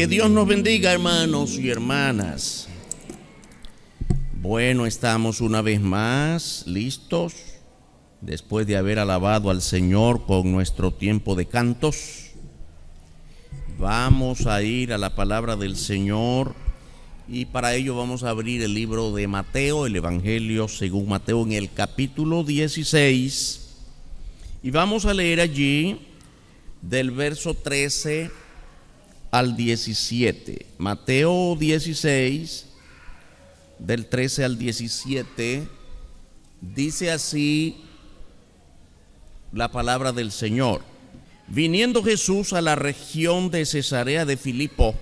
Que Dios nos bendiga, hermanos y hermanas. Bueno, estamos una vez más listos, después de haber alabado al Señor con nuestro tiempo de cantos. Vamos a ir a la palabra del Señor y para ello vamos a abrir el libro de Mateo, el Evangelio según Mateo, en el capítulo 16, y vamos a leer allí del verso 13 al 17. Mateo 16, del 13 al 17, dice así la palabra del Señor. Viniendo Jesús a la región de Cesarea de Filipo,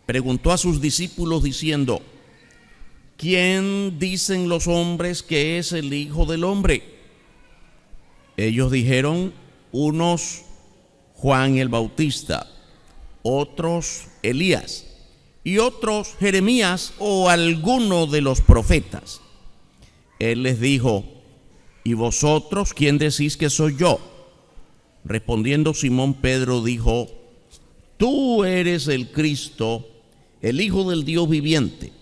preguntó a sus discípulos diciendo: ¿quién dicen los hombres que es el Hijo del Hombre? Ellos dijeron: unos Juan el Bautista, otros Elías, y otros Jeremías o alguno de los profetas. Él les dijo: ¿y vosotros quién decís que soy yo? Respondiendo Simón Pedro dijo: tú eres el Cristo, el Hijo del Dios viviente.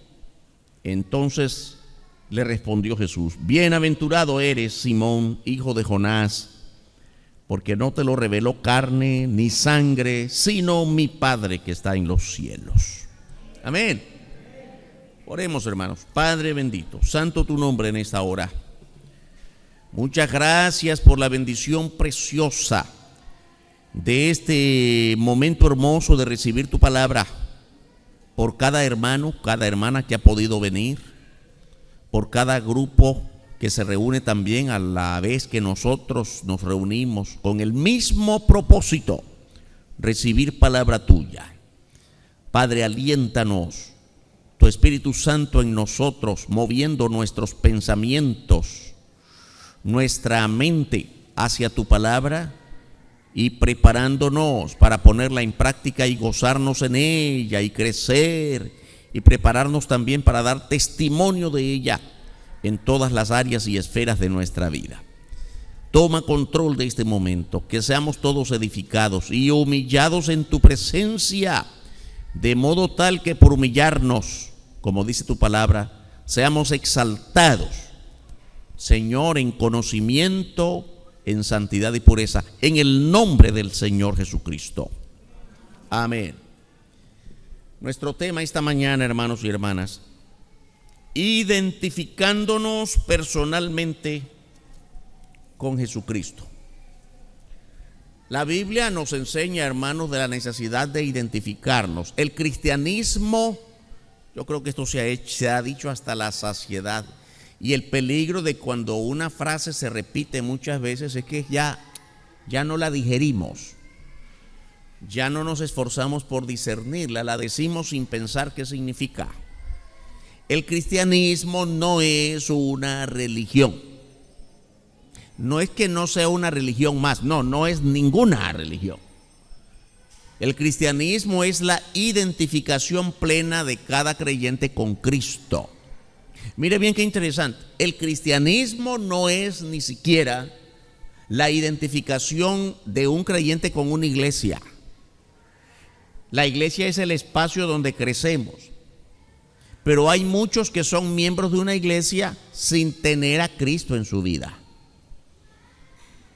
Entonces le respondió Jesús: bienaventurado eres, Simón, hijo de Jonás, porque no te lo reveló carne ni sangre, sino mi Padre que está en los cielos. Amén. Oremos, hermanos. Padre bendito, santo tu nombre en esta hora. Muchas gracias por la bendición preciosa de este momento hermoso de recibir tu palabra, por cada hermano, cada hermana que ha podido venir, por cada grupo que se reúne también a la vez que nosotros nos reunimos con el mismo propósito: recibir palabra tuya. Padre, aliéntanos, tu Espíritu Santo en nosotros, moviendo nuestros pensamientos, nuestra mente hacia tu palabra y preparándonos para ponerla en práctica y gozarnos en ella y crecer y prepararnos también para dar testimonio de ella en todas las áreas y esferas de nuestra vida. Toma control de este momento, que seamos todos edificados y humillados en tu presencia, de modo tal que por humillarnos, como dice tu palabra, seamos exaltados, Señor, en conocimiento, en santidad y pureza, en el nombre del Señor Jesucristo. Amén. Nuestro tema esta mañana, hermanos y hermanas: identificándonos personalmente con Jesucristo. La Biblia nos enseña, hermanos, de la necesidad de identificarnos. El cristianismo, yo creo que esto se ha dicho hasta la saciedad, y el peligro de cuando una frase se repite muchas veces es que ya no la digerimos, ya no nos esforzamos por discernirla, la decimos sin pensar qué significa. El cristianismo no es una religión. No es que no sea una religión más, no es ninguna religión. El cristianismo es la identificación plena de cada creyente con Cristo. Mire bien qué interesante. El cristianismo no es ni siquiera la identificación de un creyente con una iglesia. La iglesia es el espacio donde crecemos. Pero hay muchos que son miembros de una iglesia sin tener a Cristo en su vida.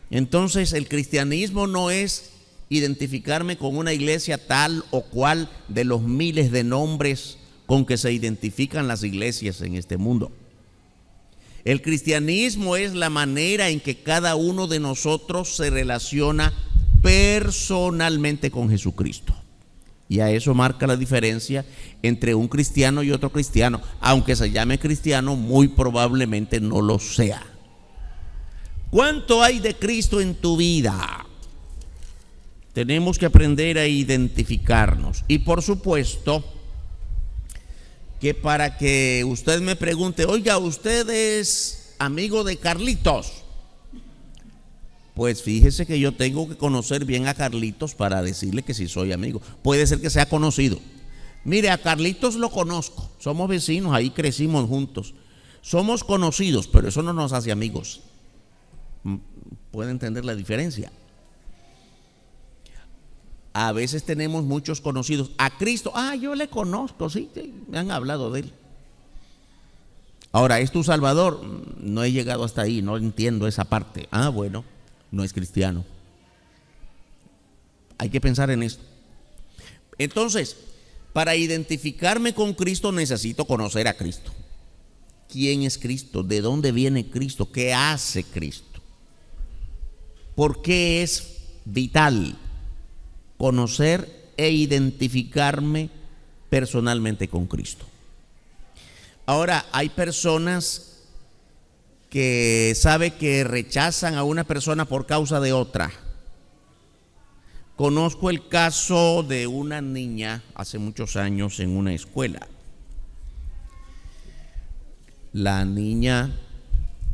Entonces, el cristianismo no es identificarme con una iglesia tal o cual de los miles de nombres con que se identifican las iglesias en este mundo. El cristianismo es la manera en que cada uno de nosotros se relaciona personalmente con Jesucristo. Y a eso marca la diferencia entre un cristiano y otro cristiano. Aunque se llame cristiano, muy probablemente no lo sea. ¿Cuánto hay de Cristo en tu vida? Tenemos que aprender a identificarnos. Y por supuesto que para que usted me pregunte: oiga, ¿usted es amigo de Carlitos? Pues fíjese que yo tengo que conocer bien a Carlitos para decirle que sí soy amigo. Puede ser que sea conocido. Mire, a Carlitos lo conozco, somos vecinos, ahí crecimos juntos. Somos conocidos, pero eso no nos hace amigos. ¿Puede entender la diferencia? A veces tenemos muchos conocidos. A Cristo, yo le conozco, sí, me han hablado de él. Ahora, ¿es tu Salvador? No he llegado hasta ahí, no entiendo esa parte. Bueno, no es cristiano. Hay que pensar en esto. Entonces, para identificarme con Cristo necesito conocer a Cristo. ¿Quién es Cristo? ¿De dónde viene Cristo? ¿Qué hace Cristo? ¿Por qué es vital conocer e identificarme personalmente con Cristo? Ahora, hay personas que saben que rechazan a una persona por causa de otra. Conozco el caso de una niña hace muchos años en una escuela. La niña,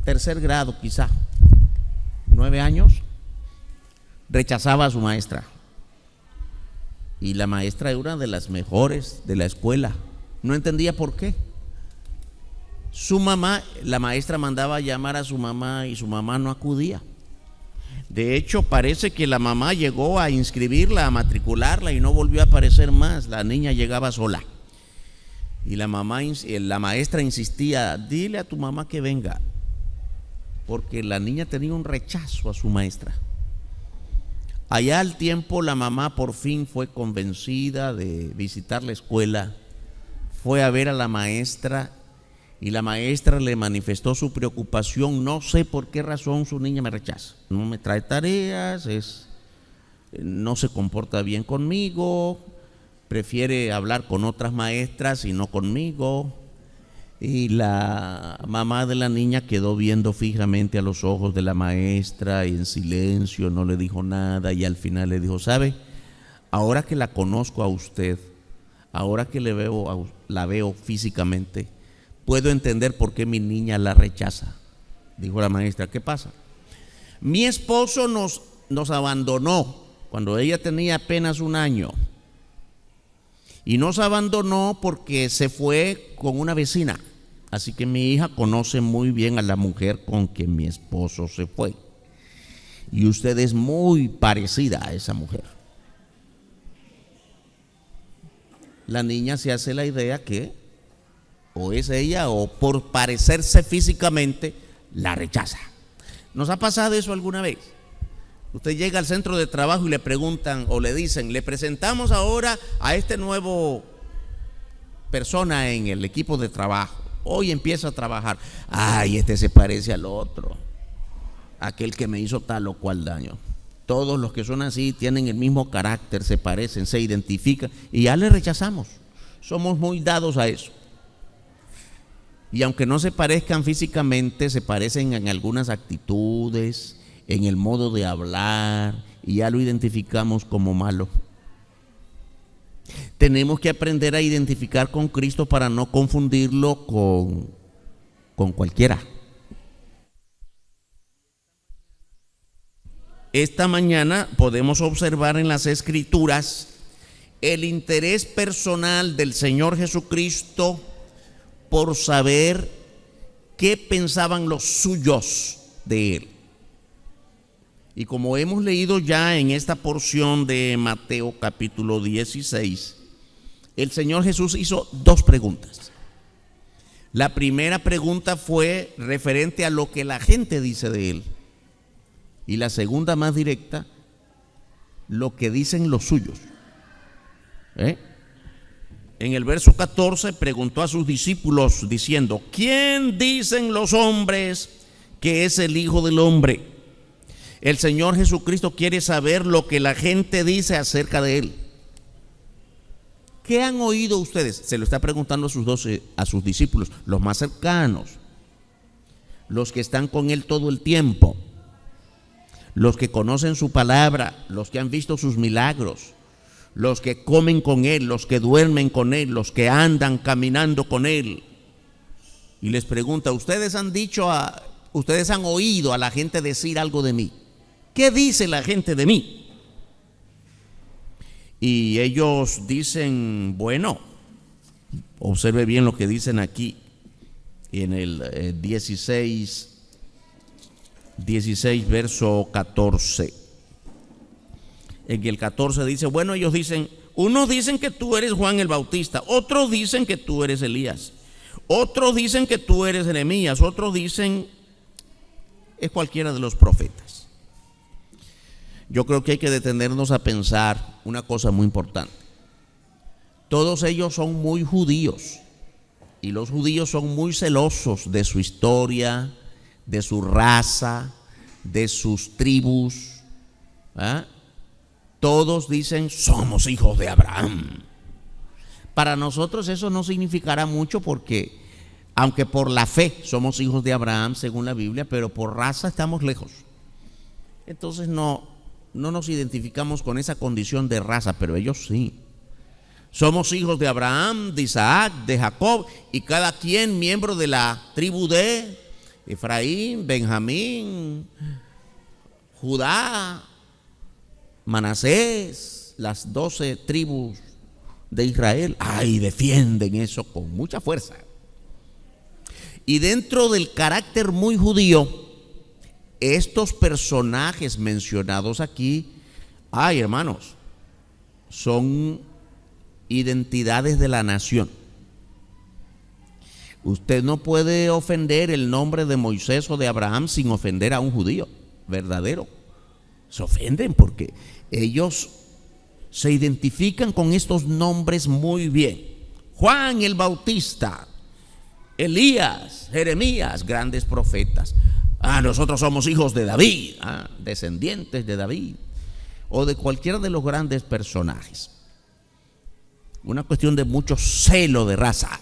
tercer grado quizá, 9 años, rechazaba a su maestra. Y la maestra era una de las mejores de la escuela. No entendía por qué. Su mamá, la maestra mandaba a llamar a su mamá y su mamá no acudía. De hecho, parece que la mamá llegó a inscribirla, a matricularla y no volvió a aparecer más. La niña llegaba sola. Y la maestra insistía, dile a tu mamá que venga, porque la niña tenía un rechazo a su maestra. Allá al tiempo la mamá por fin fue convencida de visitar la escuela, fue a ver a la maestra y la maestra le manifestó su preocupación. No sé por qué razón su niña me rechaza, no me trae tareas, no se comporta bien conmigo, prefiere hablar con otras maestras y no conmigo. Y la mamá de la niña quedó viendo fijamente a los ojos de la maestra y en silencio, no le dijo nada, y al final le dijo, ¿sabe? Ahora que la conozco a usted, ahora que la veo físicamente, puedo entender por qué mi niña la rechaza. Dijo la maestra, ¿qué pasa? Mi esposo nos abandonó cuando ella tenía apenas 1 año. Y nos abandonó porque se fue con una vecina. Así que mi hija conoce muy bien a la mujer con que mi esposo se fue. Y usted es muy parecida a esa mujer. La niña se hace la idea que o es ella o por parecerse físicamente la rechaza. ¿Nos ha pasado eso alguna vez? Usted llega al centro de trabajo y le preguntan o le dicen, le presentamos ahora a este nuevo persona en el equipo de trabajo. Hoy empieza a trabajar. Este se parece al otro, aquel que me hizo tal o cual daño. Todos los que son así tienen el mismo carácter, se parecen, se identifican y ya le rechazamos. Somos muy dados a eso. Y aunque no se parezcan físicamente, se parecen en algunas actitudes, en el modo de hablar, y ya lo identificamos como malo. Tenemos que aprender a identificar con Cristo para no confundirlo con cualquiera. Esta mañana podemos observar en las Escrituras el interés personal del Señor Jesucristo por saber qué pensaban los suyos de Él. Y como hemos leído ya en esta porción de Mateo capítulo 16, el Señor Jesús hizo 2 preguntas. La primera pregunta fue referente a lo que la gente dice de Él. Y la segunda, más directa, lo que dicen los suyos. En el verso 14 preguntó a sus discípulos diciendo, ¿quién dicen los hombres que es el Hijo del Hombre? El Señor Jesucristo quiere saber lo que la gente dice acerca de Él. ¿Qué han oído ustedes? Se lo está preguntando a sus discípulos, los más cercanos, los que están con Él todo el tiempo, los que conocen su palabra, los que han visto sus milagros, los que comen con Él, los que duermen con Él, los que andan caminando con Él. Y les pregunta, ¿ustedes han oído a la gente decir algo de mí? ¿Qué dice la gente de mí? Y ellos dicen, bueno, observe bien lo que dicen aquí en el 16 verso 14. En el 14 dice, bueno, ellos dicen, unos dicen que tú eres Juan el Bautista, otros dicen que tú eres Elías, otros dicen que tú eres Jeremías, otros dicen es cualquiera de los profetas. Yo creo que hay que detenernos a pensar una cosa muy importante. Todos ellos son muy judíos y los judíos son muy celosos de su historia, de su raza, de sus tribus. Todos dicen, somos hijos de Abraham. Para nosotros eso no significará mucho porque, aunque por la fe somos hijos de Abraham según la Biblia, pero por raza estamos lejos. Entonces no nos identificamos con esa condición de raza, pero ellos sí. Somos hijos de Abraham, de Isaac, de Jacob, y cada quien miembro de la tribu de Efraín, Benjamín, Judá, Manasés, las 12 tribus de Israel. Ay, defienden eso con mucha fuerza. Y dentro del carácter muy judío, estos personajes mencionados aquí, ay, hermanos, son identidades de la nación. Usted no puede ofender el nombre de Moisés o de Abraham sin ofender a un judío verdadero. Se ofenden porque ellos se identifican con estos nombres muy bien. Juan el Bautista, Elías, Jeremías, grandes profetas. Nosotros somos hijos de David, descendientes de David, o de cualquiera de los grandes personajes. Una cuestión de mucho celo de raza.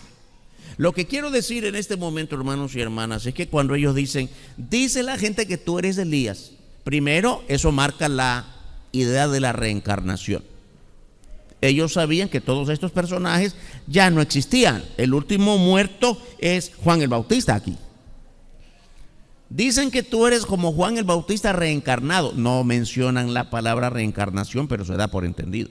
Lo que quiero decir en este momento, hermanos y hermanas, es que cuando ellos dicen, dice la gente que tú eres Elías, primero eso marca la idea de la reencarnación. Ellos sabían que todos estos personajes ya no existían. El último muerto es Juan el Bautista aquí. Dicen que tú eres como Juan el Bautista reencarnado. No mencionan la palabra reencarnación, pero se da por entendido.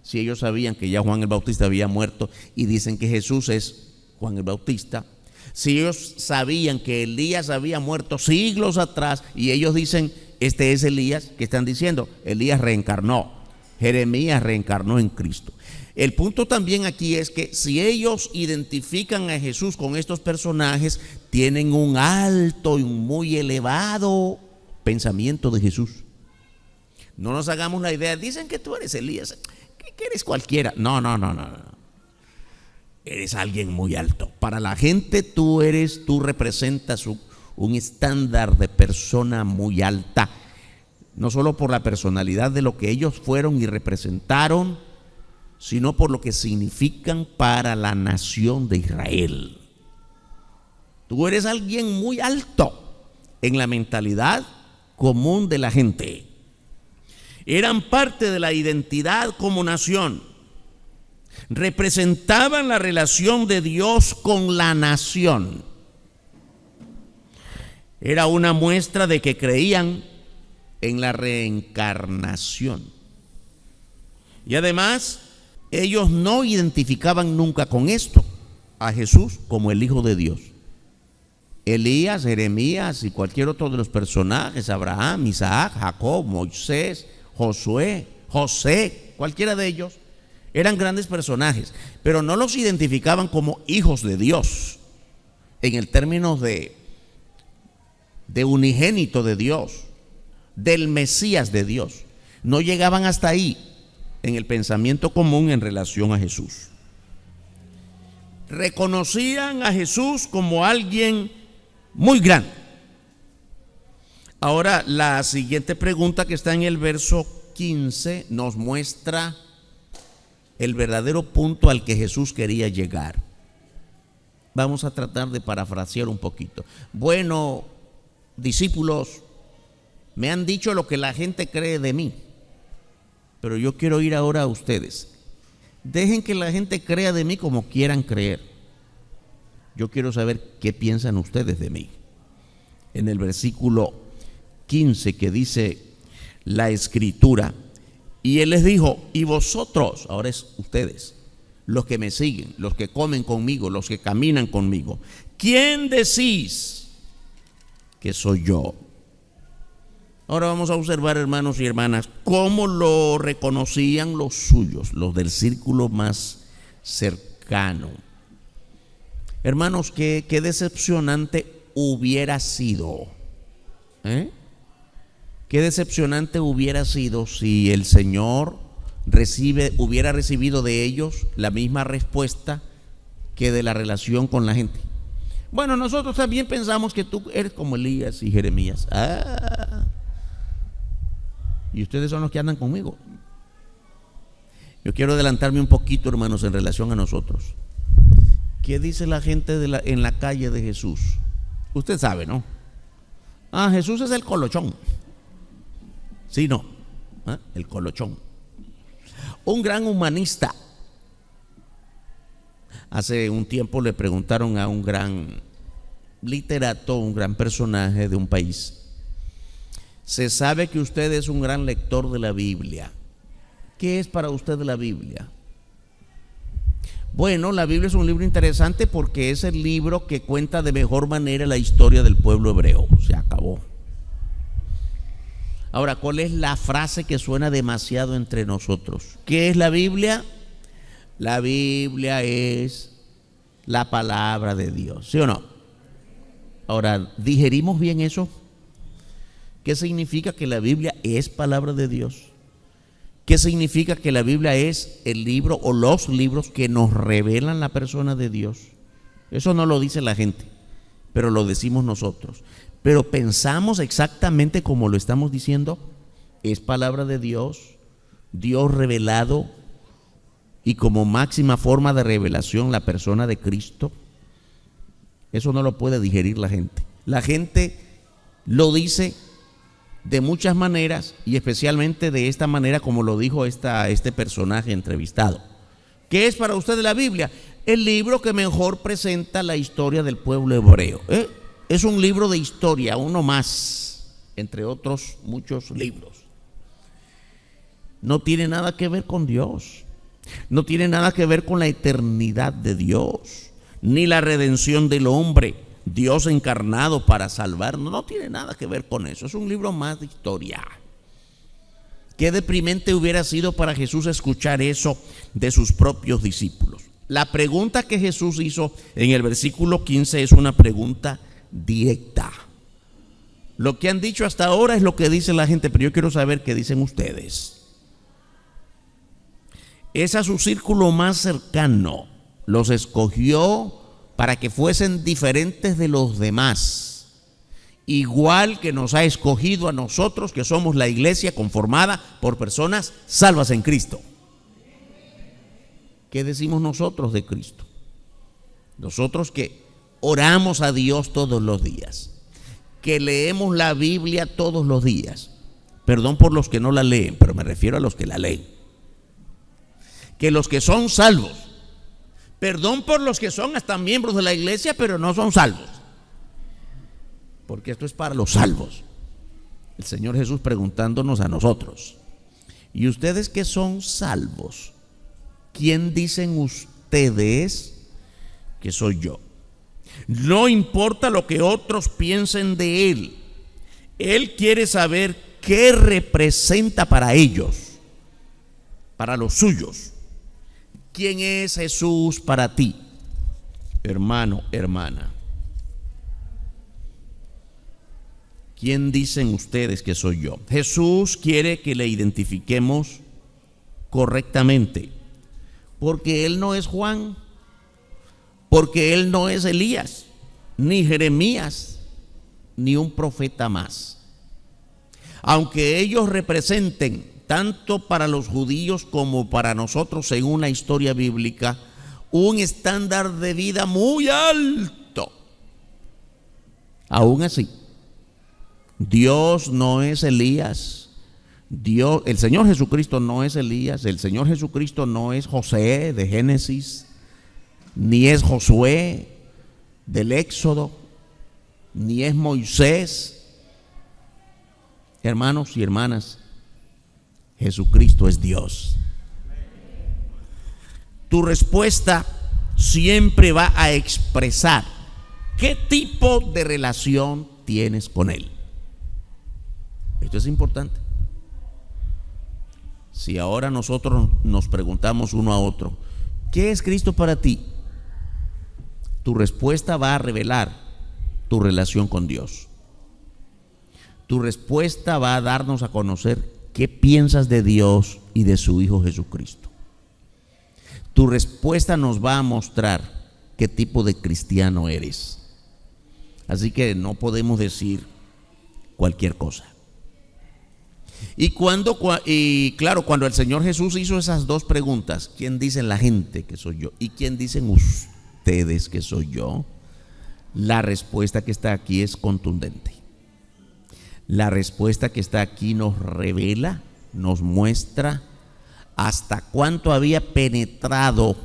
Si ellos sabían que ya Juan el Bautista había muerto y dicen que Jesús es Juan el Bautista, si ellos sabían que Elías había muerto siglos atrás y ellos dicen, este es Elías, ¿qué están diciendo? Elías reencarnó, Jeremías reencarnó en Cristo. El punto también aquí es que si ellos identifican a Jesús con estos personajes, tienen un alto y un muy elevado pensamiento de Jesús. No nos hagamos la idea, dicen que tú eres Elías, que eres cualquiera. No. Eres alguien muy alto. Para la gente tú representas un estándar de persona muy alta. No solo por la personalidad de lo que ellos fueron y representaron, sino por lo que significan para la nación de Israel. Tú eres alguien muy alto en la mentalidad común de la gente. Eran parte de la identidad como nación. Representaban la relación de Dios con la nación. Era una muestra de que creían en la reencarnación. Y además, ellos no identificaban nunca con esto a Jesús como el Hijo de Dios. Elías, Jeremías y cualquier otro de los personajes, Abraham, Isaac, Jacob, Moisés, Josué, José, cualquiera de ellos, eran grandes personajes, pero no los identificaban como hijos de Dios, en el término de unigénito de Dios, del Mesías de Dios. No llegaban hasta ahí en el pensamiento común en relación a Jesús. Reconocían a Jesús como alguien muy grande. Ahora, la siguiente pregunta que está en el verso 15 nos muestra el verdadero punto al que Jesús quería llegar. Vamos a tratar de parafrasear un poquito. Bueno, discípulos, me han dicho lo que la gente cree de mí, pero yo quiero ir ahora a ustedes. Dejen que la gente crea de mí como quieran creer. Yo quiero saber qué piensan ustedes de mí. En el versículo 15 que dice la Escritura, y Él les dijo, y vosotros, ahora es ustedes, los que me siguen, los que comen conmigo, los que caminan conmigo, ¿quién decís que soy yo? Ahora vamos a observar, hermanos y hermanas, cómo lo reconocían los suyos, los del círculo más cercano. Hermanos, qué decepcionante hubiera sido, qué decepcionante hubiera sido si el Señor hubiera recibido de ellos la misma respuesta que de la relación con la gente. Bueno, nosotros también pensamos que tú eres como Elías y Jeremías. Y ustedes son los que andan conmigo. Yo quiero adelantarme un poquito, hermanos, en relación a nosotros. ¿Qué dice la gente en la calle de Jesús? Usted sabe, ¿no? Jesús es el colochón. Sí, no. El colochón. Un gran humanista. Hace un tiempo le preguntaron a un gran literato, un gran personaje de un país: se sabe que usted es un gran lector de la Biblia. ¿Qué es para usted la Biblia? Bueno, la Biblia es un libro interesante porque es el libro que cuenta de mejor manera la historia del pueblo hebreo. Se acabó. Ahora, ¿cuál es la frase que suena demasiado entre nosotros? ¿Qué es la Biblia? La Biblia es la palabra de Dios, ¿sí o no? Ahora, ¿digerimos bien eso? ¿Qué significa que la Biblia es palabra de Dios? ¿Qué significa que la Biblia es el libro o los libros que nos revelan la persona de Dios? Eso no lo dice la gente, pero lo decimos nosotros. Pero pensamos exactamente como lo estamos diciendo. Es palabra de Dios, Dios revelado, y como máxima forma de revelación la persona de Cristo. Eso no lo puede digerir la gente. La gente lo dice de muchas maneras, y especialmente de esta manera como lo dijo este personaje entrevistado. ¿Qué es para usted la Biblia? El libro que mejor presenta la historia del pueblo hebreo. Es un libro de historia, uno más, entre otros muchos libros. No tiene nada que ver con Dios. No tiene nada que ver con la eternidad de Dios, ni la redención del hombre, Dios encarnado para salvarnos. No tiene nada que ver con eso. Es un libro más de historia. Qué deprimente hubiera sido para Jesús escuchar eso de sus propios discípulos. La pregunta que Jesús hizo en el versículo 15 es una pregunta directa. Lo que han dicho hasta ahora es lo que dice la gente, pero yo quiero saber qué dicen ustedes. Es a su círculo más cercano. Los escogió para que fuesen diferentes de los demás, igual que nos ha escogido a nosotros, que somos la iglesia conformada por personas salvas en Cristo. ¿Qué decimos nosotros de Cristo? Nosotros que oramos a Dios todos los días, que leemos la Biblia todos los días. Perdón por los que no la leen, pero me refiero a los que la leen. Que los que son salvos, perdón por los que son hasta miembros de la iglesia, pero no son salvos, porque esto es para los salvos. El Señor Jesús preguntándonos a nosotros: ¿y ustedes que son salvos? ¿Quién dicen ustedes que soy yo? No importa lo que otros piensen de Él. Él quiere saber qué representa para ellos, para los suyos. ¿Quién es Jesús para ti, hermano, hermana? ¿Quién dicen ustedes que soy yo? Jesús quiere que le identifiquemos correctamente, porque Él no es Juan, porque Él no es Elías, ni Jeremías, ni un profeta más. Aunque ellos representen, tanto para los judíos como para nosotros según la historia bíblica, un estándar de vida muy alto, aún así, Dios no es Elías. El Señor Jesucristo no es Elías. El Señor Jesucristo no es José de Génesis, ni es Josué del Éxodo, ni es Moisés. Hermanos y hermanas, Jesucristo es Dios. Tu respuesta siempre va a expresar qué tipo de relación tienes con Él. Esto es importante. Si ahora nosotros nos preguntamos uno a otro, ¿qué es Cristo para ti? Tu respuesta va a revelar tu relación con Dios. Tu respuesta va a darnos a conocer qué piensas de Dios y de su Hijo Jesucristo. Tu respuesta nos va a mostrar qué tipo de cristiano eres. Así que no podemos decir cualquier cosa. Y claro, cuando el Señor Jesús hizo esas dos preguntas, ¿quién dice la gente que soy yo? ¿Y quién dicen ustedes que soy yo? La respuesta que está aquí es contundente. La respuesta que está aquí nos revela, nos muestra hasta cuánto había penetrado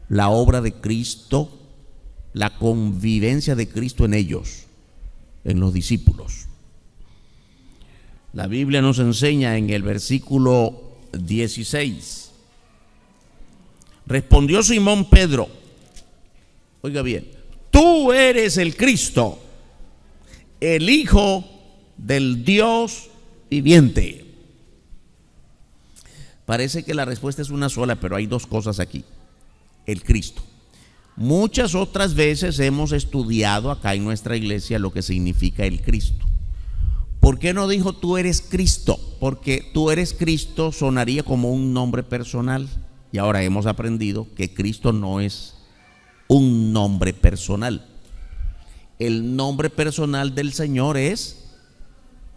la obra de Cristo, la convivencia de Cristo en ellos, en los discípulos. La Biblia nos enseña en el versículo 16. Respondió Simón Pedro, oiga bien, tú eres el Cristo, el Hijo del Dios viviente. Parece que la respuesta es una sola, pero hay dos cosas aquí. El Cristo. Muchas otras veces hemos estudiado acá en nuestra iglesia lo que significa el Cristo. ¿Por qué no dijo tú eres Cristo? Porque tú eres Cristo sonaría como un nombre personal. Y ahora hemos aprendido que Cristo no es un nombre personal. El nombre personal del Señor es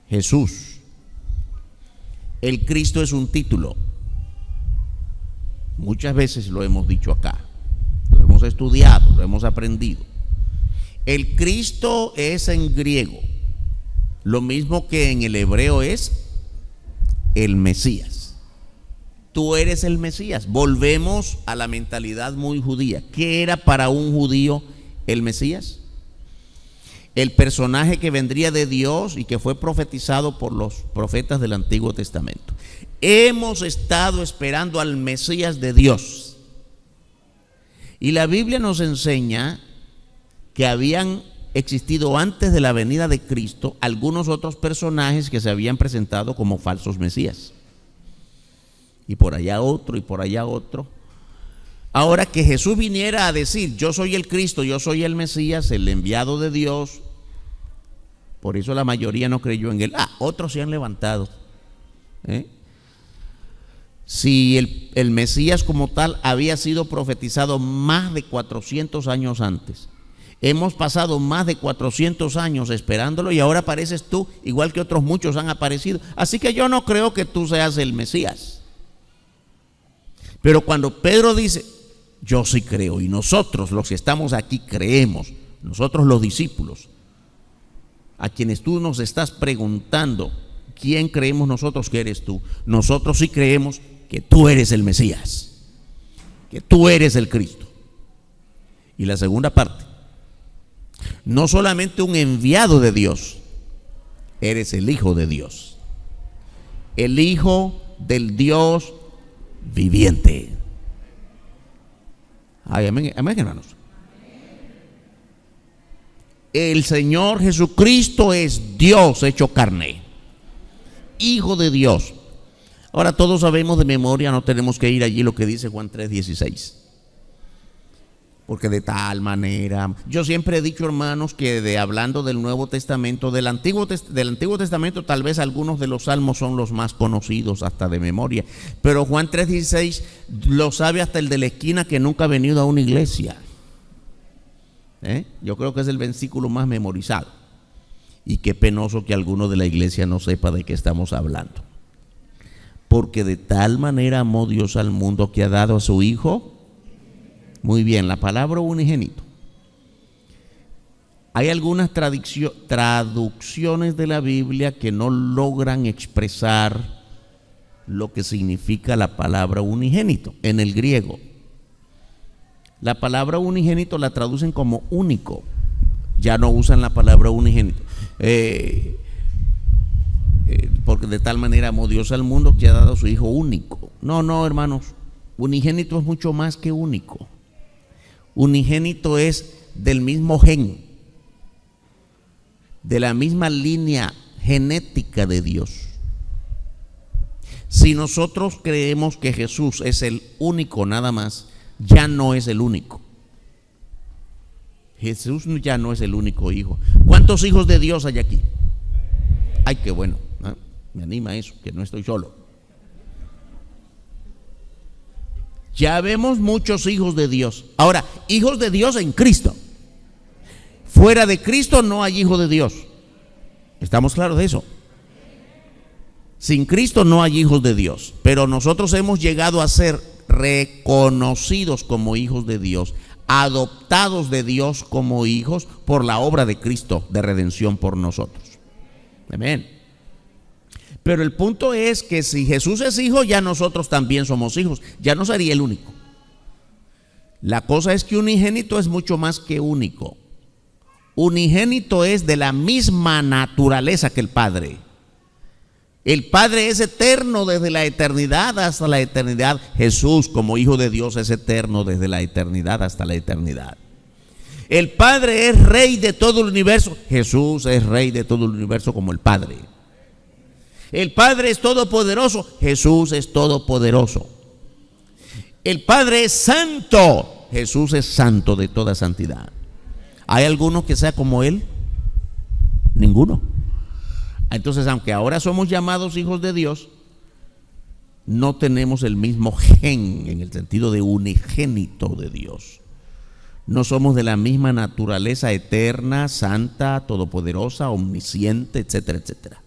Jesús. El Cristo es un título. Muchas veces lo hemos dicho acá, lo hemos estudiado, lo hemos aprendido. El Cristo es en griego lo mismo que en el hebreo es el Mesías. Tú eres el Mesías. Volvemos a la mentalidad muy judía. ¿Qué era para un judío el Mesías? El personaje que vendría de Dios y que fue profetizado por los profetas del Antiguo Testamento. Hemos estado esperando al Mesías de Dios. Y la Biblia nos enseña que habían existido antes de la venida de Cristo algunos otros personajes que se habían presentado como falsos Mesías. Y por allá otro, y por allá otro. Ahora que Jesús viniera a decir, yo soy el Cristo, yo soy el Mesías, el enviado de Dios, por eso la mayoría no creyó en él. Otros se han levantado. Si el Mesías como tal había sido profetizado más de 400 años antes, hemos pasado más de 400 años esperándolo y ahora apareces tú, igual que otros muchos han aparecido. Así que yo no creo que tú seas el Mesías. Pero cuando Pedro dice, yo sí creo, y nosotros los que estamos aquí creemos, nosotros los discípulos, a quienes tú nos estás preguntando, ¿quién creemos nosotros que eres tú? Nosotros sí creemos que tú eres el Mesías, que tú eres el Cristo. Y la segunda parte, no solamente un enviado de Dios, eres el Hijo de Dios, el Hijo del Dios viviente. Ay, amén, amén, hermanos. El Señor Jesucristo es Dios hecho carne, Hijo de Dios. Ahora todos sabemos de memoria, no tenemos que ir allí lo que dice Juan 3:16. Porque de tal manera, yo siempre he dicho, hermanos, que hablando del Nuevo Testamento, del Antiguo Testamento, tal vez algunos de los salmos son los más conocidos hasta de memoria, pero Juan 3:16 lo sabe hasta el de la esquina que nunca ha venido a una iglesia. Yo creo que es el versículo más memorizado. Y qué penoso que alguno de la iglesia no sepa de qué estamos hablando. Porque de tal manera amó Dios al mundo que ha dado a su Hijo. Muy bien, la palabra unigénito. Hay algunas traducciones de la Biblia que no logran expresar lo que significa la palabra unigénito en el griego. La palabra unigénito la traducen como único. Ya no usan la palabra unigénito. Porque de tal manera amó Dios al mundo que ha dado a su Hijo único. No, hermanos. Unigénito es mucho más que único. Unigénito es del mismo gen, de la misma línea genética de Dios. Si nosotros creemos que Jesús es el único nada más, ya no es el único. Jesús ya no es el único hijo. ¿Cuántos hijos de Dios hay aquí? Ay, qué bueno, ¿eh? Me anima eso, que no estoy solo. Ya vemos muchos hijos de Dios. Ahora, hijos de Dios en Cristo. Fuera de Cristo no hay hijo de Dios. ¿Estamos claros de eso? Sin Cristo no hay hijos de Dios. Pero nosotros hemos llegado a ser reconocidos como hijos de Dios, adoptados de Dios como hijos por la obra de Cristo de redención por nosotros. Amén. Pero el punto es que si Jesús es hijo, ya nosotros también somos hijos. Ya no sería el único. La cosa es que unigénito es mucho más que único. Unigénito es de la misma naturaleza que el Padre. El Padre es eterno desde la eternidad hasta la eternidad. Jesús, como Hijo de Dios, es eterno desde la eternidad hasta la eternidad. El Padre es Rey de todo el universo. Jesús es Rey de todo el universo como el Padre. El Padre es todopoderoso. Jesús es todopoderoso. El Padre es santo. Jesús es santo de toda santidad. ¿Hay alguno que sea como Él? Ninguno. Entonces, aunque ahora somos llamados hijos de Dios, no tenemos el mismo gen en el sentido de unigénito de Dios. No somos de la misma naturaleza eterna, santa, todopoderosa, omnisciente, etcétera, etcétera.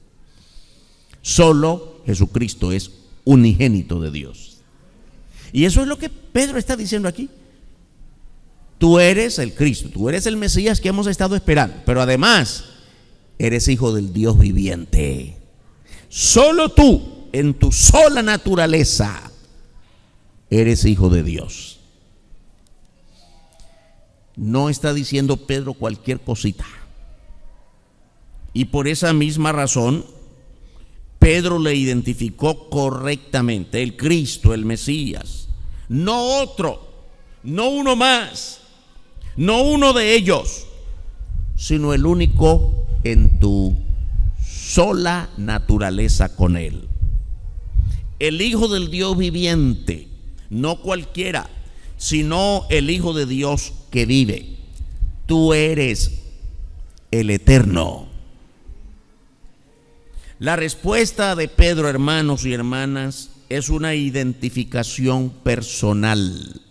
Solo Jesucristo es unigénito de Dios. Y eso es lo que Pedro está diciendo aquí. Tú eres el Cristo, tú eres el Mesías que hemos estado esperando, pero además eres hijo del Dios viviente. Solo tú, en tu sola naturaleza, eres hijo de Dios. No está diciendo Pedro cualquier cosita. Y por esa misma razón, Pedro le identificó correctamente: el Cristo, el Mesías, no otro, no uno más, no uno de ellos, sino el único en tu sola naturaleza con Él. El Hijo del Dios viviente, no cualquiera, sino el Hijo de Dios que vive. Tú eres el eterno. La respuesta de Pedro, hermanos y hermanas, es una identificación personal.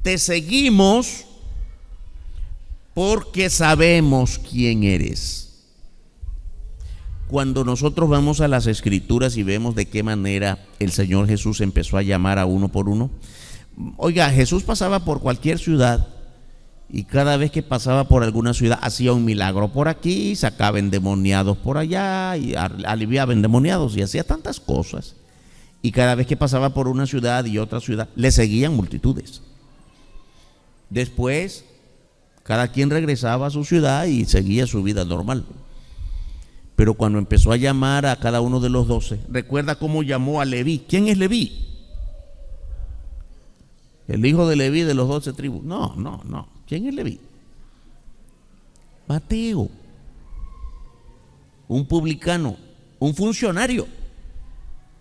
Te seguimos porque sabemos quién eres. Cuando nosotros vamos a las Escrituras y vemos de qué manera el Señor Jesús empezó a llamar a uno por uno. Oiga, Jesús pasaba por cualquier ciudad y cada vez que pasaba por alguna ciudad hacía un milagro por aquí, sacaba endemoniados por allá y aliviaba endemoniados y hacía tantas cosas. Y cada vez que pasaba por una ciudad y otra ciudad, le seguían multitudes. Después, cada quien regresaba a su ciudad y seguía su vida normal. Pero cuando empezó a llamar a cada uno de los 12, recuerda cómo llamó a Leví. ¿Quién es Leví? El hijo de Leví de los 12 tribus. No. ¿Quién es Leví? Mateo. Un publicano, un funcionario,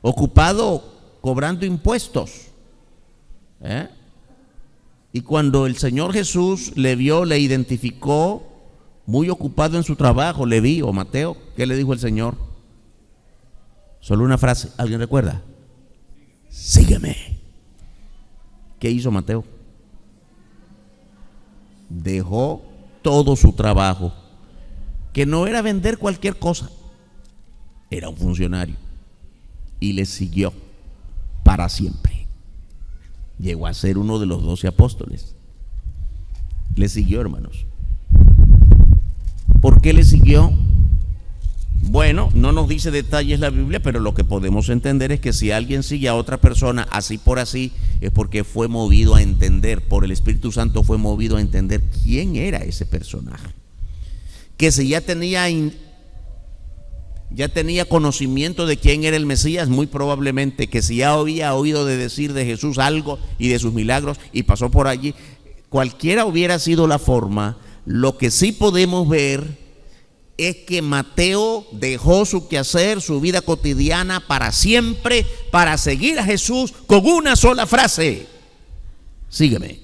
ocupado cobrando impuestos. Y cuando el Señor Jesús le vio, le identificó, muy ocupado en su trabajo, Leví o Mateo, ¿qué le dijo el Señor? Solo una frase, ¿alguien recuerda? Sígueme. ¿Qué hizo Mateo? Dejó todo su trabajo, que no era vender cualquier cosa, era un funcionario, y le siguió para siempre. Llegó a ser uno de los 12 apóstoles. Le siguió, hermanos. ¿Por qué le siguió? Bueno, no nos dice detalles la Biblia, pero lo que podemos entender es que si alguien sigue a otra persona así por así, es porque fue movido a entender, por el Espíritu Santo fue movido a entender quién era ese personaje. Que si ya tenía conocimiento de quién era el Mesías, muy probablemente que si ya había oído de decir de Jesús algo y de sus milagros y pasó por allí, cualquiera hubiera sido la forma. Lo que sí podemos ver es que Mateo dejó su quehacer, su vida cotidiana para siempre, para seguir a Jesús con una sola frase: sígueme.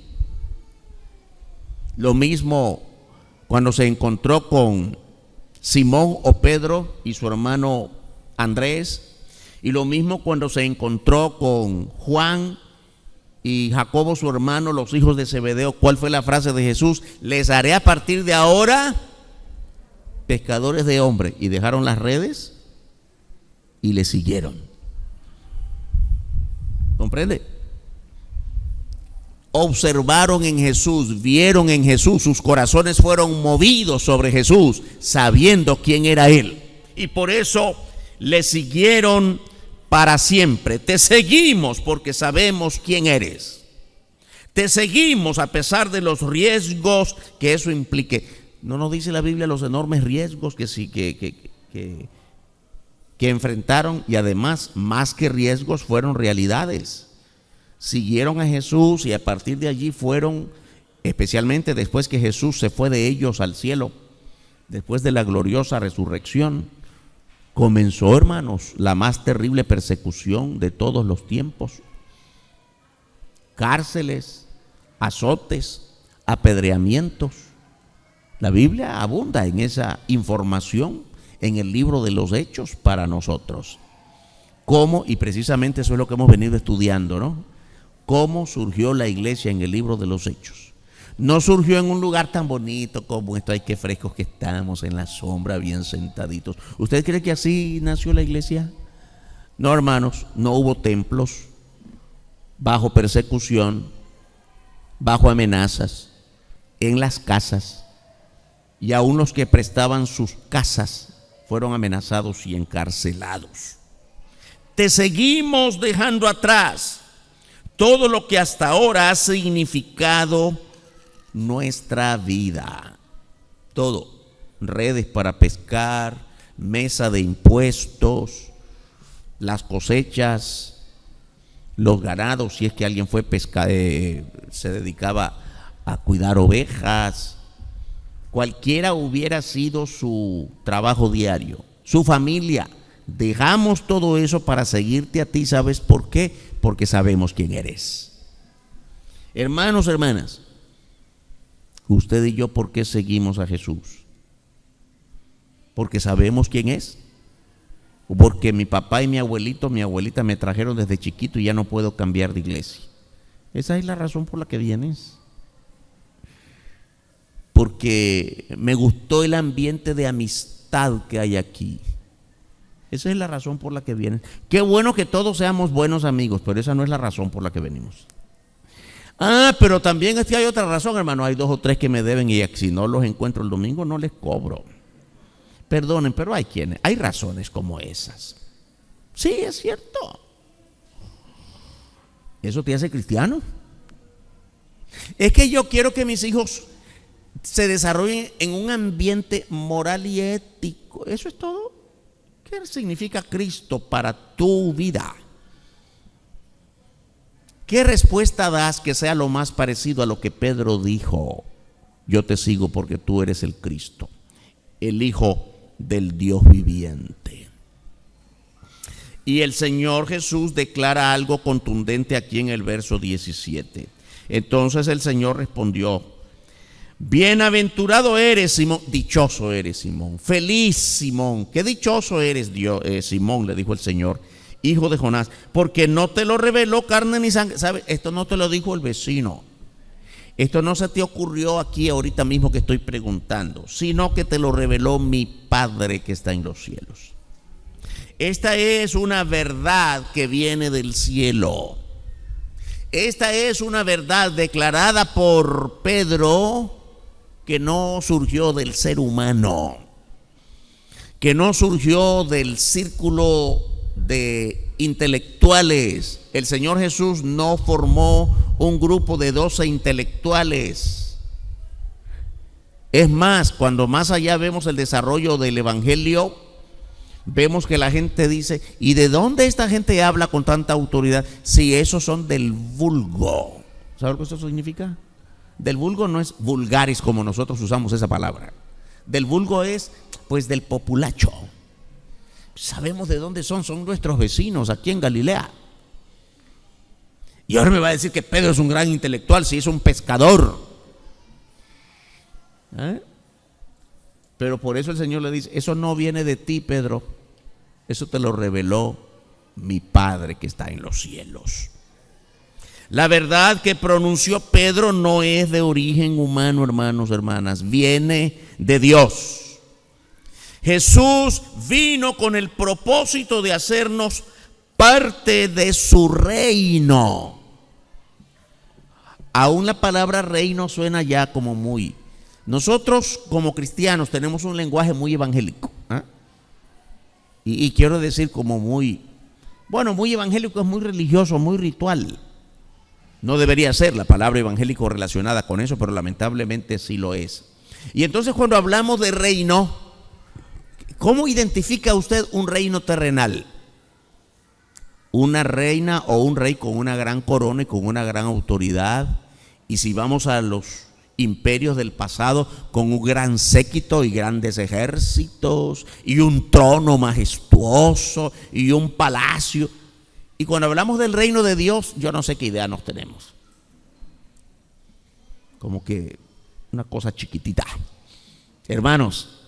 Lo mismo cuando se encontró con Simón o Pedro y su hermano Andrés, y lo mismo cuando se encontró con Juan y Jacobo su hermano, los hijos de Zebedeo. ¿Cuál fue la frase de Jesús? Les haré a partir de ahora pescadores de hombres. Y dejaron las redes y le siguieron. ¿Comprende? Observaron en Jesús, vieron en Jesús, sus corazones fueron movidos sobre Jesús, sabiendo quién era Él. Y por eso le siguieron para siempre. Te seguimos porque sabemos quién eres. Te seguimos a pesar de los riesgos que eso implique. ¿No nos dice la Biblia los enormes riesgos que enfrentaron? Y además, más que riesgos, fueron realidades. Siguieron a Jesús y a partir de allí fueron, especialmente después que Jesús se fue de ellos al cielo, después de la gloriosa resurrección, comenzó, hermanos, la más terrible persecución de todos los tiempos. Cárceles, azotes, apedreamientos. La Biblia abunda en esa información en el libro de los Hechos para nosotros. ¿Cómo? Y precisamente eso es lo que hemos venido estudiando, ¿no? ¿Cómo surgió la iglesia en el libro de los Hechos? No surgió en un lugar tan bonito como esto. Ay, qué frescos que estamos en la sombra, bien sentaditos. ¿Usted cree que así nació la iglesia? No, hermanos, no hubo templos, bajo persecución, bajo amenazas, en las casas. Y aún los que prestaban sus casas fueron amenazados y encarcelados. Te seguimos dejando atrás todo lo que hasta ahora ha significado nuestra vida. Todo. Redes para pescar, mesa de impuestos, las cosechas, los ganados, si es que alguien fue se dedicaba a cuidar ovejas. Cualquiera hubiera sido su trabajo diario, su familia. Dejamos todo eso para seguirte a ti. ¿Sabes por qué? Porque sabemos quién eres. Hermanos, hermanas, usted y yo, ¿por qué seguimos a Jesús? Porque sabemos quién es. O porque mi papá y mi abuelita me trajeron desde chiquito y ya no puedo cambiar de iglesia. Esa es la razón por la que vienes. Porque me gustó el ambiente de amistad que hay aquí. Esa es la razón por la que vienen. Qué bueno que todos seamos buenos amigos, pero esa no es la razón por la que venimos. Pero también es que hay otra razón, hermano. Hay 2 o 3 que me deben y si no los encuentro el domingo no les cobro. Perdonen, pero hay razones como esas. Sí, es cierto. ¿Eso te hace cristiano? Es que yo quiero que mis hijos se desarrollen en un ambiente moral y ético. Eso es todo. ¿Qué significa Cristo para tu vida? ¿Qué respuesta das que sea lo más parecido a lo que Pedro dijo? Yo te sigo porque tú eres el Cristo, el Hijo del Dios viviente. Y el Señor Jesús declara algo contundente aquí en el verso 17. Entonces el Señor respondió: bienaventurado eres, Simón, dichoso eres, Simón, feliz Simón, qué dichoso eres, Simón, le dijo el Señor, hijo de Jonás, porque no te lo reveló carne ni sangre. ¿Sabes? Esto no te lo dijo el vecino. Esto no se te ocurrió aquí ahorita mismo que estoy preguntando, sino que te lo reveló mi Padre que está en los cielos. Esta es una verdad que viene del cielo. Esta es una verdad declarada por Pedro, que no surgió del ser humano, que no surgió del círculo de intelectuales. El Señor Jesús no formó un grupo de 12 intelectuales. Es más, cuando más allá vemos el desarrollo del Evangelio, vemos que la gente dice: ¿y de dónde esta gente habla con tanta autoridad? Si esos son del vulgo. ¿Sabe lo que eso significa? Del vulgo no es vulgaris como nosotros usamos esa palabra. Del vulgo es Pues del populacho. Sabemos de dónde son nuestros vecinos aquí en Galilea. Y ahora me va a decir que Pedro es un gran intelectual si es un pescador. Pero por eso el Señor le dice, eso no viene de ti, Pedro, eso te lo reveló mi Padre que está en los cielos. La verdad que pronunció Pedro no es de origen humano, hermanos, hermanas, viene de Dios. Jesús vino con el propósito de hacernos parte de su reino. Aún la palabra reino suena ya como muy... Nosotros como cristianos tenemos un lenguaje muy evangélico. Y quiero decir como muy... Bueno, muy evangélico es muy religioso, muy ritual. No debería ser la palabra evangélico relacionada con eso, pero lamentablemente sí lo es. Y entonces cuando hablamos de reino, ¿cómo identifica usted un reino terrenal? Una reina o un rey con una gran corona y con una gran autoridad. Y si vamos a los imperios del pasado, con un gran séquito y grandes ejércitos y un trono majestuoso y un palacio. Y cuando hablamos del reino de Dios, yo no sé qué idea nos tenemos. Como que una cosa chiquitita. Hermanos,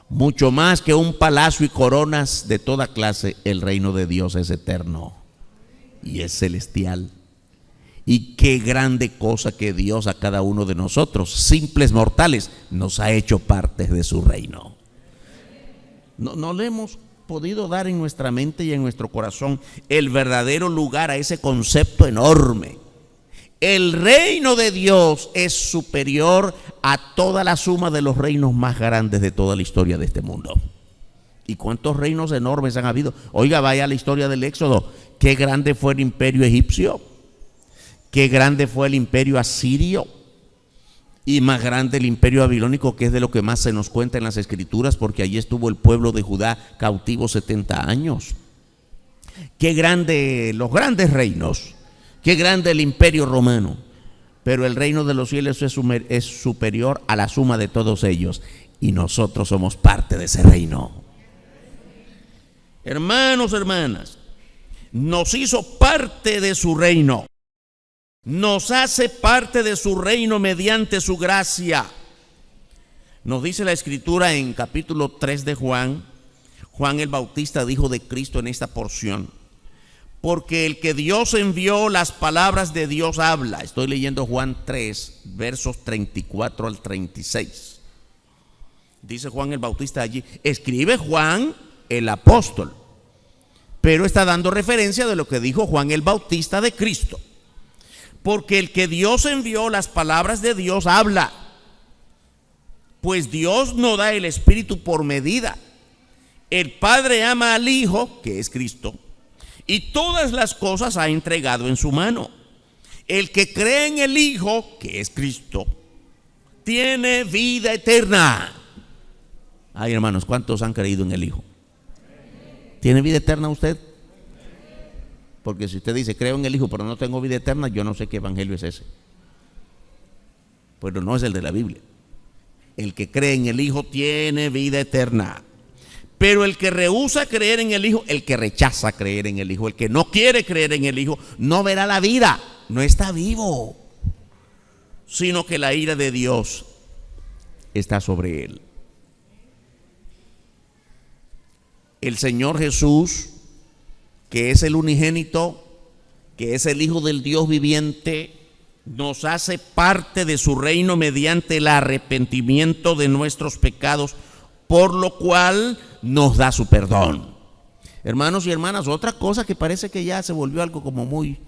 mucho más que un palacio y coronas de toda clase, el reino de Dios es eterno y es celestial. Y qué grande cosa que Dios a cada uno de nosotros, simples mortales, nos ha hecho parte de su reino. No le hemos podido dar en nuestra mente y en nuestro corazón el verdadero lugar a ese concepto enorme. El reino de Dios es superior a toda la suma de los reinos más grandes de toda la historia de este mundo. ¿Y cuántos reinos enormes han habido? Oiga, vaya a la historia del Éxodo. Qué grande fue el imperio egipcio, qué grande fue el imperio asirio, y más grande el imperio babilónico, que es de lo que más se nos cuenta en las escrituras, porque allí estuvo el pueblo de Judá cautivo 70 años. Qué grande los grandes reinos, qué grande el imperio romano, pero el reino de los cielos es superior a la suma de todos ellos, y nosotros somos parte de ese reino. Hermanos, hermanas, nos hizo parte de su reino. Nos hace parte de su reino mediante su gracia. Nos dice la escritura en capítulo 3 de Juan. Juan el Bautista dijo de Cristo en esta porción: porque el que Dios envió, las palabras de Dios habla. Estoy leyendo Juan 3, versos 34 al 36. Dice Juan el Bautista allí, escribe Juan el apóstol, pero está dando referencia de lo que dijo Juan el Bautista de Cristo. Porque el que Dios envió, las palabras de Dios habla. Pues Dios no da el Espíritu por medida. El Padre ama al Hijo, que es Cristo, y todas las cosas ha entregado en su mano. El que cree en el Hijo, que es Cristo, tiene vida eterna. Ay, hermanos, ¿cuántos han creído en el Hijo? ¿Tiene vida eterna usted? Porque si usted dice, creo en el Hijo, pero no tengo vida eterna, yo no sé qué evangelio es ese. Pero no es el de la Biblia. El que cree en el Hijo tiene vida eterna. Pero el que rehúsa creer en el Hijo, el que rechaza creer en el Hijo, el que no quiere creer en el Hijo, no verá la vida, no está vivo, sino que la ira de Dios está sobre él. El Señor Jesús, que es el unigénito, que es el Hijo del Dios viviente, nos hace parte de su reino mediante el arrepentimiento de nuestros pecados, por lo cual nos da su perdón. Hermanos y hermanas, otra cosa que parece que ya se volvió algo como muy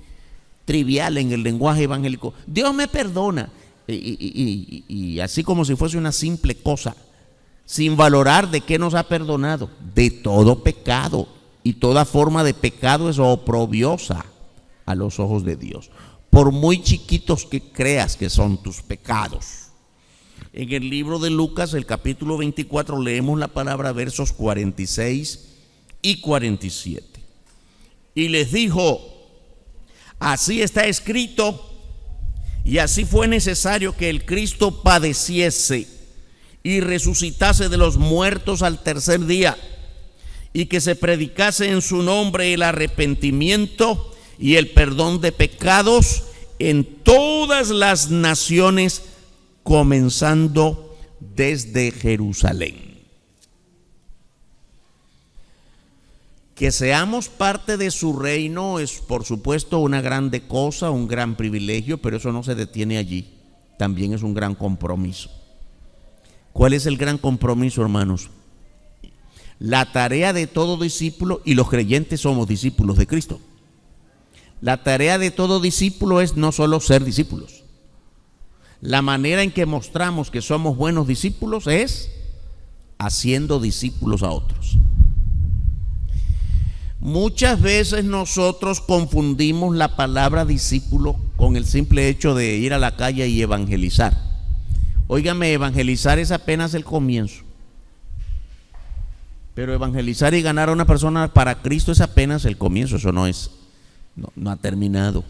trivial en el lenguaje evangélico: Dios me perdona, y así como si fuese una simple cosa, sin valorar de qué nos ha perdonado: de todo pecado. Y toda forma de pecado es oprobiosa a los ojos de Dios, por muy chiquitos que creas que son tus pecados. En el libro de Lucas, el capítulo 24, leemos la palabra, versos 46 y 47. Y les dijo: así está escrito, y así fue necesario que el Cristo padeciese y resucitase de los muertos al tercer día, y que se predicase en su nombre el arrepentimiento y el perdón de pecados en todas las naciones, comenzando desde Jerusalén. Que seamos parte de su reino es, por supuesto, una grande cosa, un gran privilegio, pero eso no se detiene allí. También es un gran compromiso. ¿Cuál es el gran compromiso, hermanos? La tarea de todo discípulo, y los creyentes somos discípulos de Cristo. La tarea de todo discípulo es no solo ser discípulos. La manera en que mostramos que somos buenos discípulos es haciendo discípulos a otros. Muchas veces nosotros confundimos la palabra discípulo con el simple hecho de ir a la calle y evangelizar. Óigame, evangelizar es apenas el comienzo. Pero evangelizar y ganar a una persona para Cristo es apenas el comienzo. Eso no ha terminado.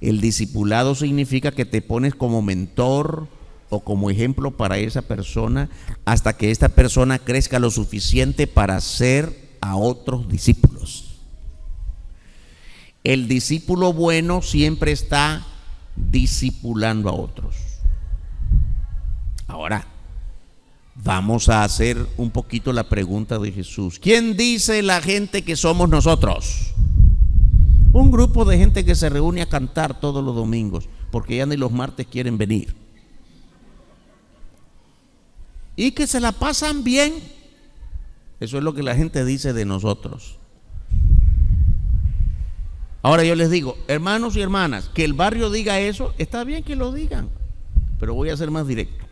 El discipulado significa que te pones como mentor o como ejemplo para esa persona hasta que esta persona crezca lo suficiente para ser a otros discípulos. El discípulo bueno siempre está discipulando a otros. Ahora, vamos a hacer un poquito la pregunta de Jesús. ¿Quién dice la gente que somos nosotros? Un grupo de gente que se reúne a cantar todos los domingos, porque ya ni los martes quieren venir. Y que se la pasan bien. Eso es lo que la gente dice de nosotros. Ahora yo les digo, hermanos y hermanas, que el barrio diga eso, está bien que lo digan, pero voy a ser más directo.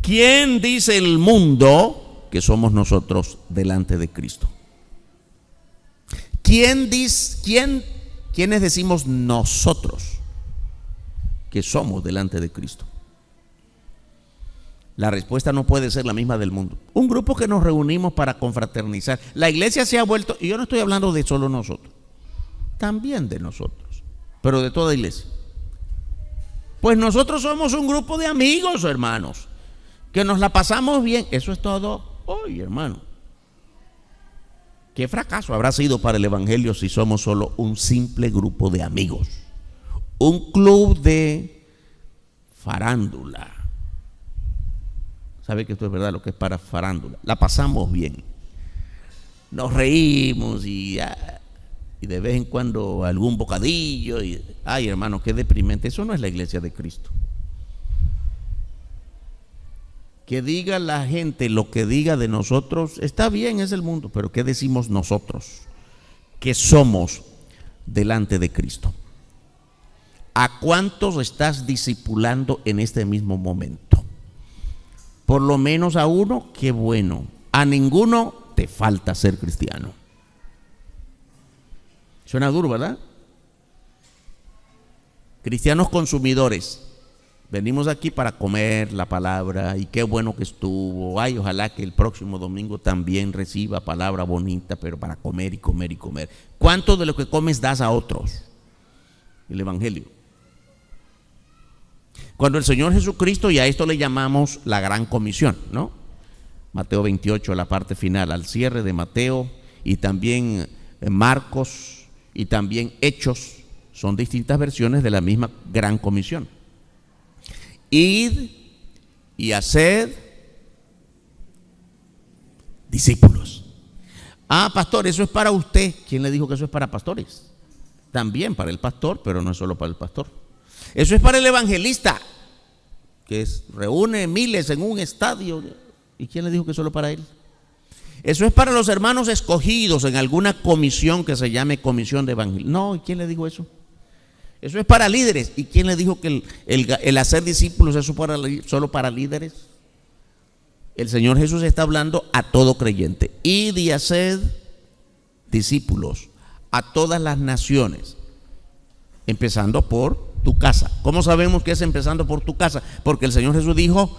¿Quién dice el mundo que somos nosotros delante de Cristo? ¿Quiénes decimos nosotros que somos delante de Cristo? La respuesta no puede ser la misma del mundo. Un grupo que nos reunimos para confraternizar. La iglesia se ha vuelto, y yo no estoy hablando de solo nosotros, también de nosotros, pero de toda iglesia. Pues nosotros somos un grupo de amigos, hermanos, que nos la pasamos bien. Eso es todo hoy, hermano. ¿Qué fracaso habrá sido para el evangelio si somos solo un simple grupo de amigos? Un club de farándula. ¿Sabe que esto es verdad? Lo que es para farándula. La pasamos bien. Nos reímos y de vez en cuando algún bocadillo. Ay, hermano, qué deprimente. Eso no es la iglesia de Cristo. Que diga la gente lo que diga de nosotros, está bien, es el mundo, pero ¿qué decimos nosotros? ¿Qué somos delante de Cristo? ¿A cuántos estás discipulando en este mismo momento? Por lo menos a uno, qué bueno. A ninguno te falta ser cristiano. Suena duro, ¿verdad? Cristianos consumidores. Venimos aquí para comer la palabra y qué bueno que estuvo. Ay, ojalá que el próximo domingo también reciba palabra bonita, pero para comer y comer y comer. ¿Cuánto de lo que comes das a otros? El evangelio. Cuando el Señor Jesucristo, y a esto le llamamos la gran comisión, ¿no? Mateo 28, la parte final, al cierre de Mateo, y también Marcos, y también Hechos, son distintas versiones de la misma gran comisión. Id y haced discípulos. Ah, pastor, eso es para usted. ¿Quién le dijo que eso es para pastores? También para el pastor, pero no es solo para el pastor. Eso es para el evangelista, que reúne miles en un estadio. ¿Y quién le dijo que es solo para él? Eso es para los hermanos escogidos en alguna comisión que se llame comisión de evangelismo. No, ¿y quién le dijo eso? Eso es para líderes. ¿Y quién le dijo que el hacer discípulos es solo para líderes? El Señor Jesús está hablando a todo creyente. Id y haced discípulos a todas las naciones, empezando por tu casa. ¿Cómo sabemos que es empezando por tu casa? Porque el Señor Jesús dijo,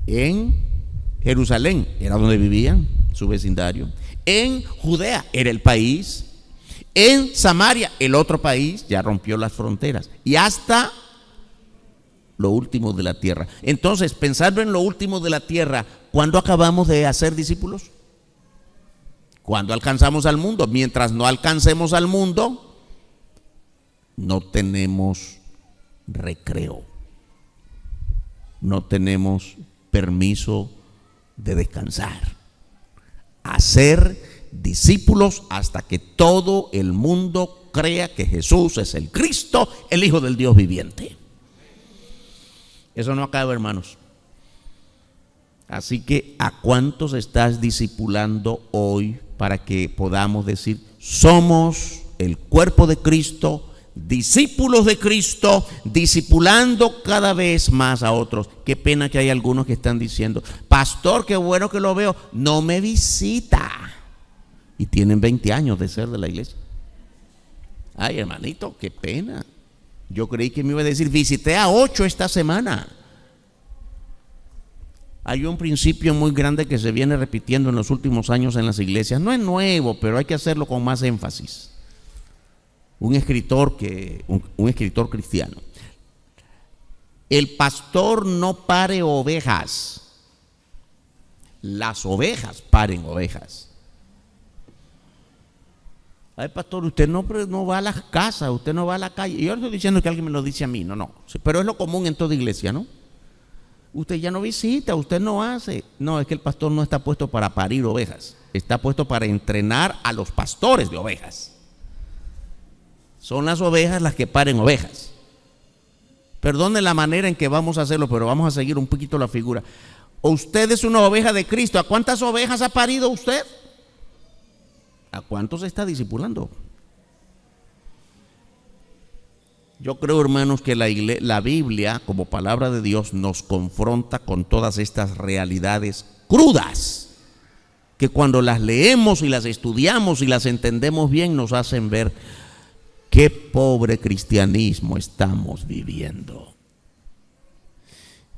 en Jerusalén era donde vivían, su vecindario. En Judea era el país. En Samaria, el otro país, ya rompió las fronteras. Y hasta lo último de la tierra. Entonces, pensando en lo último de la tierra, ¿cuándo acabamos de hacer discípulos? Cuando alcanzamos al mundo. Mientras no alcancemos al mundo, no tenemos recreo. No tenemos permiso de descansar. Hacer discípulos hasta que todo el mundo crea que Jesús es el Cristo, el Hijo del Dios viviente. Eso no acaba, hermanos. Así que, ¿a cuántos estás discipulando hoy para que podamos decir, somos el cuerpo de Cristo, discípulos de Cristo, discipulando cada vez más a otros? Qué pena que hay algunos que están diciendo, pastor, qué bueno que lo veo, no me visita. Y tienen 20 años de ser de la iglesia. Ay, hermanito, qué pena. Yo creí que me iba a decir, visité a 8 esta semana. Hay un principio muy grande que se viene repitiendo en los últimos años en las iglesias. No es nuevo, pero hay que hacerlo con más énfasis. Un escritor cristiano. El pastor no pare ovejas. Las ovejas paren ovejas. Ay, pastor, usted no va a las casas, usted no va a la calle. Y yo no estoy diciendo que alguien me lo dice a mí, no. Pero es lo común en toda iglesia, ¿no? Usted ya no visita, usted no hace. No, es que el pastor no está puesto para parir ovejas. Está puesto para entrenar a los pastores de ovejas. Son las ovejas las que paren ovejas. Perdone la manera en que vamos a hacerlo, pero vamos a seguir un poquito la figura. Usted es una oveja de Cristo. ¿A cuántas ovejas ha parido usted? ¿A cuántos está discipulando? Yo creo, hermanos, que la Biblia, como palabra de Dios, nos confronta con todas estas realidades crudas, que cuando las leemos y las estudiamos y las entendemos bien, nos hacen ver qué pobre cristianismo estamos viviendo.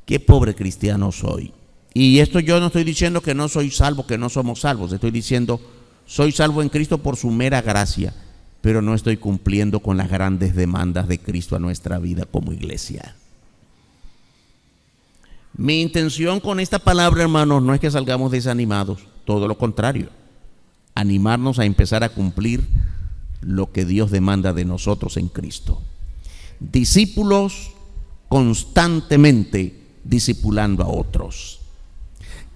Qué pobre cristiano soy. Y esto yo no estoy diciendo que no soy salvo, que no somos salvos. Estoy diciendo, soy salvo en Cristo por su mera gracia, pero no estoy cumpliendo con las grandes demandas de Cristo a nuestra vida como iglesia. Mi intención con esta palabra, hermanos, no es que salgamos desanimados, todo lo contrario, animarnos a empezar a cumplir lo que Dios demanda de nosotros en Cristo. Discípulos constantemente discipulando a otros.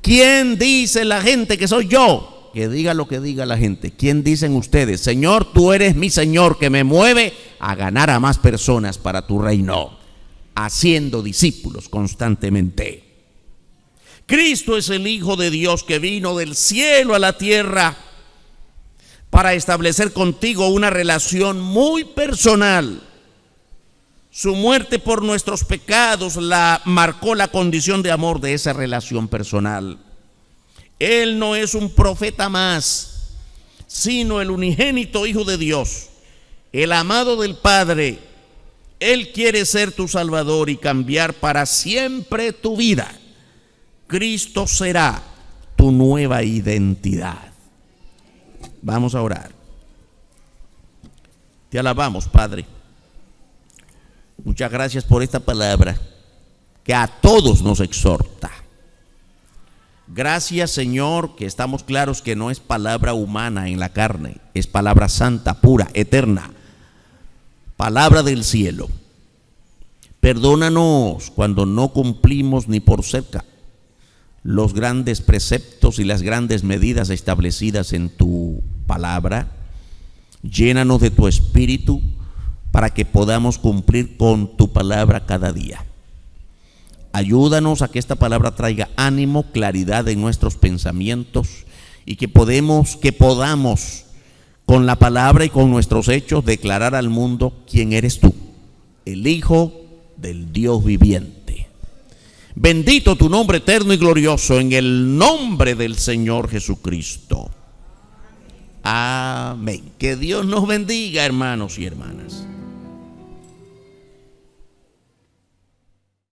¿Quién dice la gente que soy yo? Que diga lo que diga la gente. ¿Quién dicen ustedes? Señor, tú eres mi Señor, que me mueve a ganar a más personas para tu reino, haciendo discípulos constantemente. Cristo es el Hijo de Dios que vino del cielo a la tierra para establecer contigo una relación muy personal. Su muerte por nuestros pecados marcó la condición de amor de esa relación personal. Él no es un profeta más, sino el unigénito Hijo de Dios, el amado del Padre. Él quiere ser tu Salvador y cambiar para siempre tu vida. Cristo será tu nueva identidad. Vamos a orar. Te alabamos, Padre. Muchas gracias por esta palabra que a todos nos exhorta. Gracias, Señor, que estamos claros que no es palabra humana en la carne, es palabra santa, pura, eterna, palabra del cielo. Perdónanos cuando no cumplimos ni por cerca los grandes preceptos y las grandes medidas establecidas en tu palabra. Llénanos de tu espíritu para que podamos cumplir con tu palabra cada día. Ayúdanos a que esta palabra traiga ánimo, claridad en nuestros pensamientos y que podamos con la palabra y con nuestros hechos declarar al mundo quién eres tú, el Hijo del Dios viviente. Bendito tu nombre eterno y glorioso, en el nombre del Señor Jesucristo. Amén. Que Dios nos bendiga, hermanos y hermanas.